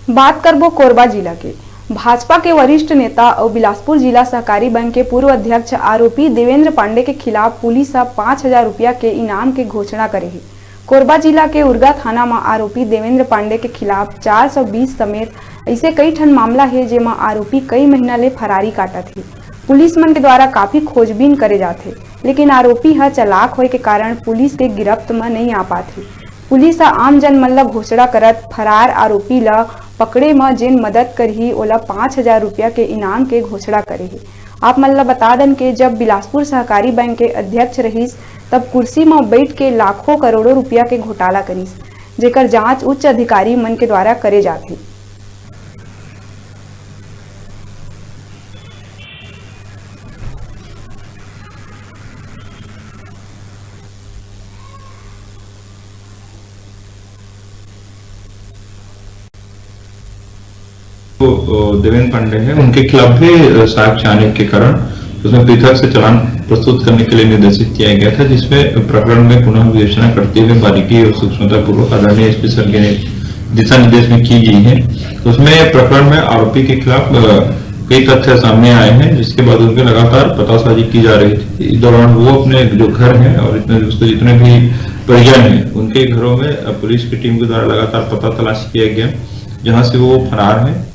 बात करबो कोरबा जिला के भाजपा के वरिष्ठ नेता और बिलासपुर जिला सहकारी बैंक के पूर्व अध्यक्ष आरोपी देवेंद्र पांडे के खिलाफ पुलिस 5,000 रुपया के इनाम के घोषणा करे है। कोरबा जिला के उरगा थाना में आरोपी देवेंद्र पांडे के खिलाफ 420 समेत ऐसे कई ठन मामला है जेमा आरोपी कई महीना ले फरारी काटत है। पुलिस मन के द्वारा काफी खोजबीन करे जाते, लेकिन आरोपी ह चलाक होए के कारण पुलिस के गिरफ्त में नहीं आ पाते। पुलिस आम जन मन ला घोषणा करत फरार आरोपी ला पकड़े में जेन मदद करही ओला 5,000 रुपया के इनाम के घोषणा करे है। आप मन ला बता दन के जब बिलासपुर सहकारी बैंक के अध्यक्ष रहीस तब कुर्सी में बैठ के लाखों करोड़ों रुपया के घोटाला करीस, जेकर जांच उच्च अधिकारी मन के द्वारा करे जाथे। देवेंद्र पांडे हैं, उनके खिलाफ भी साक्ष्य आने के कारण उसमें पृथक से चालान प्रस्तुत करने के लिए निर्देशित किया गया था, जिसमें प्रकरण में पुनः विवेचना करते हुए बारीकी और सूक्ष्मता पूर्वक आदरणीय एसपी सर के दिशा निर्देश में की गई है। उसमें प्रकरण में आरोपी के खिलाफ कई तथ्य सामने आए हैं, जिसके बाद उनके लगातार पतासाजी की जा रही थी। इस दौरान वो अपने जो घर हैं और उसके जितने भी परिजन हैं उनके घरों में पुलिस की टीम के द्वारा लगातार पता तलाश किया गया, जहां से वो फरार है।